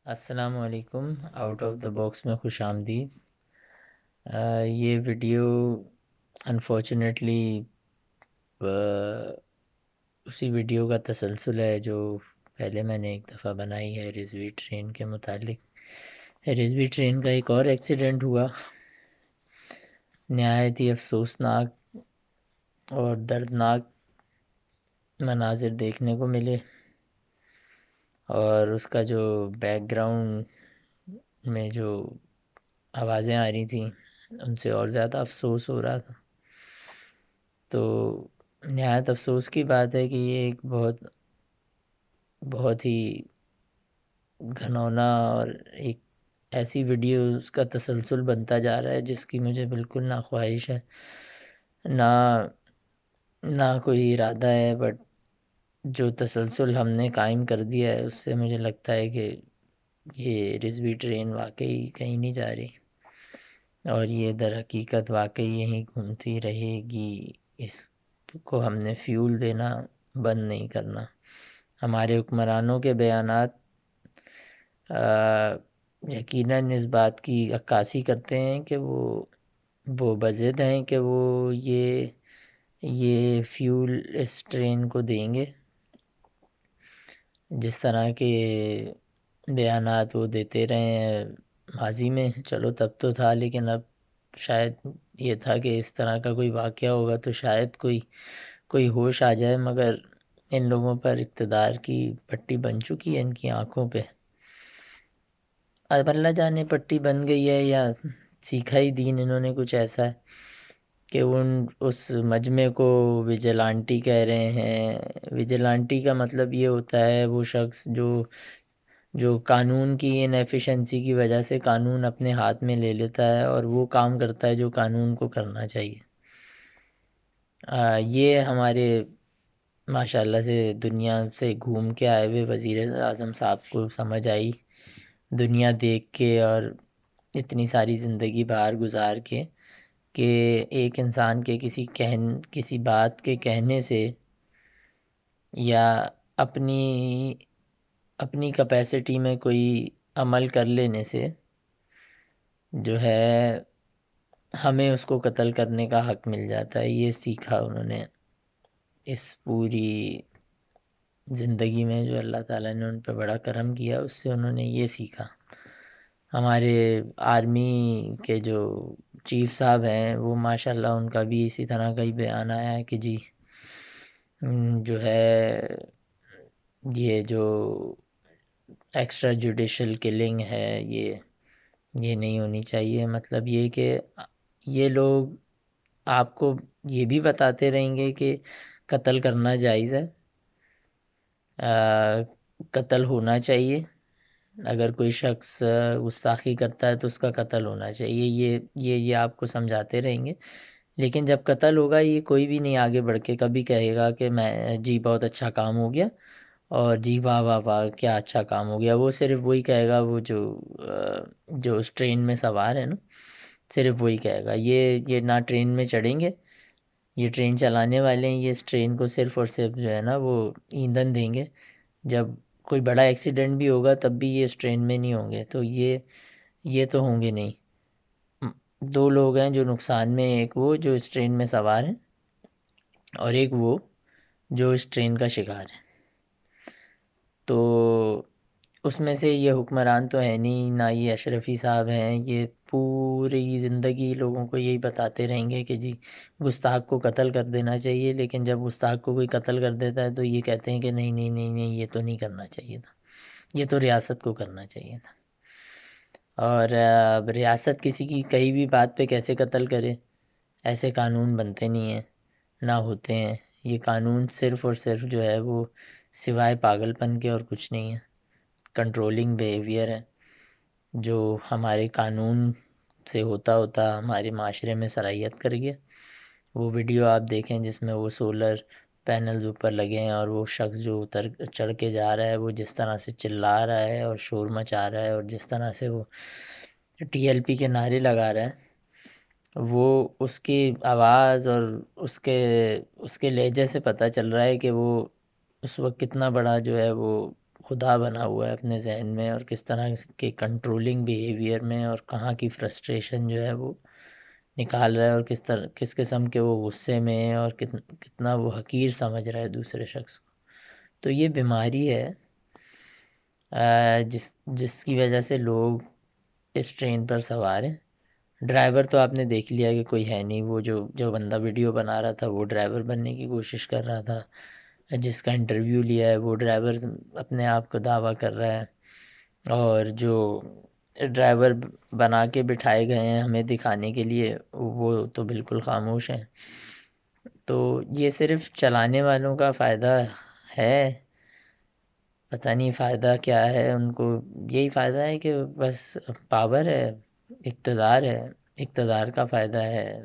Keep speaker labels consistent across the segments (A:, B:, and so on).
A: السلام علیکم، out of the box میں خوش آمدید۔ یہ ویڈیو انفارچونیٹلی اسی ویڈیو کا تسلسل ہے جو پہلے میں نے ایک دفعہ بنائی ہے رضوی ٹرین کے متعلق۔ رضوی ٹرین کا ایک اور ایکسیڈنٹ ہوا، نہایت ہی افسوسناک اور دردناک مناظر دیکھنے کو ملے، اور اس کا جو بیک گراؤنڈ میں جو آوازیں آ رہی تھیں ان سے اور زیادہ افسوس ہو رہا تھا۔ تو نہایت افسوس کی بات ہے کہ یہ ایک بہت ہی گھنونا اور ایک ایسی ویڈیو اس کا تسلسل بنتا جا رہا ہے جس کی مجھے بالکل نہ خواہش ہے، نہ نہ کوئی ارادہ ہے، بٹ جو تسلسل ہم نے قائم کر دیا ہے اس سے مجھے لگتا ہے کہ یہ رضوی ٹرین واقعی کہیں نہیں جا رہی، اور یہ در حقیقت واقعی یہیں گھومتی رہے گی۔ اس کو ہم نے فیول دینا بند نہیں کرنا۔ ہمارے حکمرانوں کے بیانات یقیناً اس بات کی عکاسی کرتے ہیں کہ وہ بضد ہیں کہ وہ یہ فیول اس ٹرین کو دیں گے۔ جس طرح کے بیانات وہ دیتے رہے ہیں ماضی میں، چلو تب تو تھا، لیکن اب شاید یہ تھا کہ اس طرح کا کوئی واقعہ ہوگا تو شاید کوئی ہوش آ جائے، مگر ان لوگوں پر اقتدار کی پٹی بن چکی ہے ان کی آنکھوں پہ۔ اب اللہ جانے پٹی بن گئی ہے یا سیکھا ہی دین انہوں نے کچھ ایسا ہے کہ اس مجمع کو ویجیلانٹی کہہ رہے ہیں۔ ویجیلانٹی کا مطلب یہ ہوتا ہے وہ شخص جو قانون کی ان ایفیشنسی کی وجہ سے قانون اپنے ہاتھ میں لے لیتا ہے اور وہ کام کرتا ہے جو قانون کو کرنا چاہیے۔ یہ ہمارے ماشاءاللہ سے دنیا سے گھوم کے آئے ہوئے وزیر اعظم صاحب کو سمجھ آئی، دنیا دیکھ کے اور اتنی ساری زندگی باہر گزار کے، کہ ایک انسان کے کسی بات کے کہنے سے یا اپنی کیپیسٹی میں کوئی عمل کر لینے سے جو ہے ہمیں اس کو قتل کرنے کا حق مل جاتا ہے۔ یہ سیکھا انہوں نے اس پوری زندگی میں، جو اللہ تعالیٰ نے ان پہ بڑا کرم کیا، اس سے انہوں نے یہ سیکھا۔ ہمارے آرمی کے جو چیف صاحب ہیں وہ ماشاءاللہ ان کا بھی اسی طرح کا ہی بیان آیا ہے کہ جی جو ہے یہ جو ایکسٹرا جوڈیشل کلنگ ہے یہ نہیں ہونی چاہیے۔ مطلب یہ کہ یہ لوگ آپ کو یہ بھی بتاتے رہیں گے کہ قتل کرنا جائز ہے، قتل ہونا چاہیے، اگر کوئی شخص گستاخی کرتا ہے تو اس کا قتل ہونا چاہیے، یہ آپ کو سمجھاتے رہیں گے۔ لیکن جب قتل ہوگا یہ کوئی بھی نہیں آگے بڑھ کے کبھی کہے گا کہ میں جی بہت اچھا کام ہو گیا، اور جی واہ واہ واہ کیا اچھا کام ہو گیا۔ وہ صرف وہی کہے گا، وہ جو اس ٹرین میں سوار ہے نا، صرف وہی کہے گا۔ یہ نہ ٹرین میں چڑھیں گے، یہ ٹرین چلانے والے ہیں، یہ اس ٹرین کو صرف اور صرف جو ہے نا وہ ایندھن دیں گے۔ جب کوئی بڑا ایکسیڈنٹ بھی ہوگا تب بھی یہ اس ٹرین میں نہیں ہوں گے، تو یہ تو ہوں گے نہیں۔ دو لوگ ہیں جو نقصان میں، ایک وہ جو اس ٹرین میں سوار ہیں، اور ایک وہ جو اس ٹرین کا شکار ہے۔ تو اس میں سے یہ حکمران تو ہے نہیں، نہ یہ اشرفی صاحب ہیں، یہ پوری زندگی لوگوں کو یہی بتاتے رہیں گے کہ جی گستاخ کو قتل کر دینا چاہیے، لیکن جب گستاخ کو کوئی قتل کر دیتا ہے تو یہ کہتے ہیں کہ نہیں نہیں نہیں نہیں، یہ تو نہیں کرنا چاہیے تھا، یہ تو ریاست کو کرنا چاہیے تھا۔ اور اب ریاست کسی کی کہیں بھی بات پہ کیسے قتل کرے؟ ایسے قانون بنتے نہیں ہیں، نہ ہوتے ہیں۔ یہ قانون صرف اور صرف جو ہے وہ سوائے پاگل پن کے اور کچھ نہیں ہے، کنٹرولنگ بیہیویئر ہے جو ہمارے قانون سے ہوتا ہمارے معاشرے میں سرایت کر گیا۔ وہ ویڈیو آپ دیکھیں جس میں وہ سولر پینلز اوپر لگے ہیں اور وہ شخص جو چڑھ کے جا رہا ہے وہ جس طرح سے چلا رہا ہے اور شور مچا رہا ہے، اور جس طرح سے وہ ٹی ایل پی کے نعرے لگا رہا ہے، وہ اس کی آواز اور اس کے لہجے سے پتہ چل رہا ہے کہ وہ اس وقت کتنا بڑا جو ہے وہ خدا بنا ہوا ہے اپنے ذہن میں، اور کس طرح کے کنٹرولنگ بیہیویئر میں، اور کہاں کی فرسٹریشن جو ہے وہ نکال رہا ہے، اور کس قسم کے وہ غصے میں ہے، اور کتنا وہ حقیر سمجھ رہا ہے دوسرے شخص کو. تو یہ بیماری ہے جس کی وجہ سے لوگ اس ٹرین پر سوار ہیں. ڈرائیور تو آپ نے دیکھ لیا کہ کوئی ہے نہیں، وہ جو بندہ ویڈیو بنا رہا تھا وہ ڈرائیور بننے کی کوشش کر رہا تھا، جس کا انٹرویو لیا ہے وہ ڈرائیور اپنے آپ کو دعویٰ کر رہا ہے، اور جو ڈرائیور بنا کے بٹھائے گئے ہیں ہمیں دکھانے کے لیے وہ تو بالکل خاموش ہیں. تو یہ صرف چلانے والوں کا فائدہ ہے، پتہ نہیں فائدہ کیا ہے ان کو. یہی فائدہ ہے کہ بس پاور ہے، اقتدار ہے، اقتدار کا فائدہ ہے.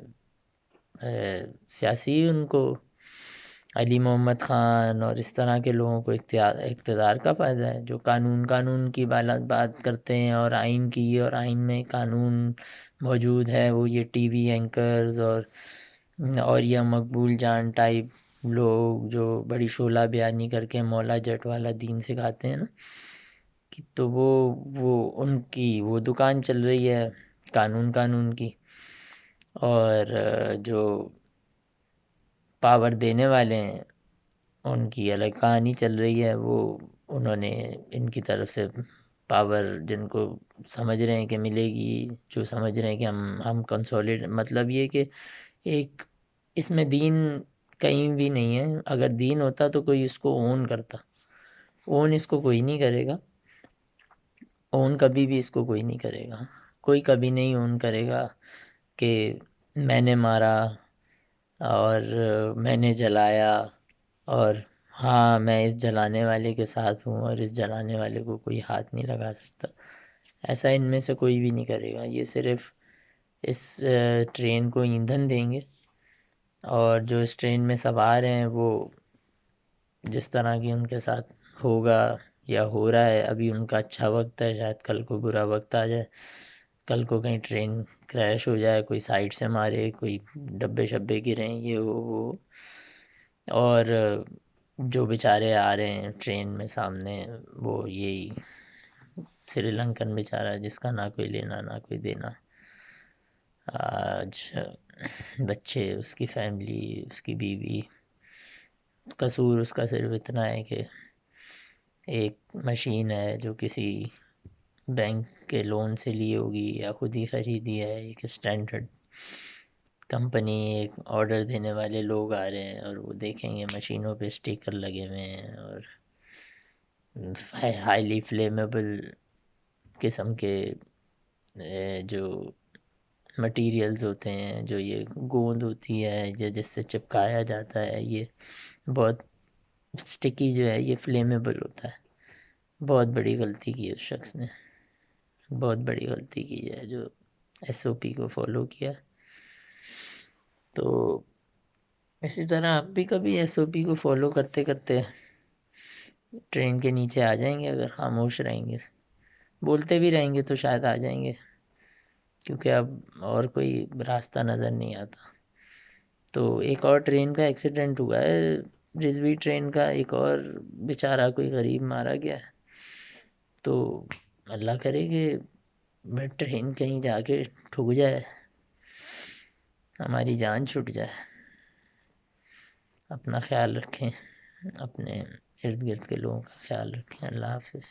A: سیاسی ان کو علی محمد خان اور اس طرح کے لوگوں کو اقتدار کا فائدہ ہے، جو قانون کی بات کرتے ہیں، اور آئین کی، اور آئین میں قانون موجود ہے. وہ یہ ٹی وی اینکرز اور یہ مقبول جان ٹائپ لوگ جو بڑی شعلہ بیانی کر کے مولا جٹ والا دین سکھاتے ہیں نا، تو وہ ان کی وہ دکان چل رہی ہے قانون کی. اور جو پاور دینے والے ہیں ان کی الگ کہانی چل رہی ہے. وہ انہوں نے ان کی طرف سے پاور جن کو سمجھ رہے ہیں کہ ملے گی، جو سمجھ رہے ہیں کہ ہم کنسولیڈ، مطلب یہ کہ ایک اس میں دین کہیں بھی نہیں ہے. اگر دین ہوتا تو کوئی اس کو اون کرتا، اون اس کو کوئی نہیں کرے گا. اون کبھی بھی اس کو کوئی نہیں کرے گا، کوئی کبھی نہیں اون کرے گا کہ میں نے مارا اور میں نے جلایا، اور ہاں میں اس جلانے والے کے ساتھ ہوں اور اس جلانے والے کو کوئی ہاتھ نہیں لگا سکتا. ایسا ان میں سے کوئی بھی نہیں کرے گا. یہ صرف اس ٹرین کو ایندھن دیں گے، اور جو اس ٹرین میں سوار ہیں وہ جس طرح کی ان کے ساتھ ہوگا یا ہو رہا ہے، ابھی ان کا اچھا وقت ہے، شاید کل کو برا وقت آ جائے، کل کو کہیں ٹرین کریش ہو جائے، کوئی سائڈ سے مارے، کوئی ڈبے شبے گریں، یہ وہ. اور جو بیچارے آ رہے ہیں ٹرین میں سامنے، وہ یہی سری لنکن بیچارہ جس کا نہ کوئی لینا نہ کوئی دینا. آج بچے، اس کی فیملی، اس کی بیوی، قصور اس کا صرف اتنا ہے کہ ایک مشین ہے جو کسی بینک کے لون سے لی ہوگی یا خود ہی خریدی ہے. ایک اسٹینڈرڈ کمپنی، ایک آرڈر دینے والے لوگ آ رہے ہیں اور وہ دیکھیں گے مشینوں پہ اسٹیکر لگے ہوئے ہیں، اور ہائیلی فلیمیبل قسم کے جو مٹیریلز ہوتے ہیں، جو یہ گوند ہوتی ہے جس سے چپکایا جاتا ہے، یہ بہت سٹکی جو ہے، یہ فلیمیبل ہوتا ہے. بہت بڑی غلطی کی اس شخص نے، بہت بڑی غلطی کی ہے جو ایس او پی کو فالو کیا. تو اسی طرح آپ بھی کبھی ایس او پی کو فالو کرتے کرتے ٹرین کے نیچے آ جائیں گے. اگر خاموش رہیں گے، بولتے بھی رہیں گے تو شاید آ جائیں گے، کیونکہ اب اور کوئی راستہ نظر نہیں آتا. تو ایک اور ٹرین کا ایکسیڈنٹ ہوا ہے، رضوی ٹرین کا، ایک اور بیچارہ کوئی غریب مارا گیا ہے. تو اللہ کرے کہ ٹرین کہیں جا کے ٹھک جائے، ہماری جان چھوٹ جائے. اپنا خیال رکھیں، اپنے ارد گرد کے لوگوں کا خیال رکھیں. اللہ حافظ.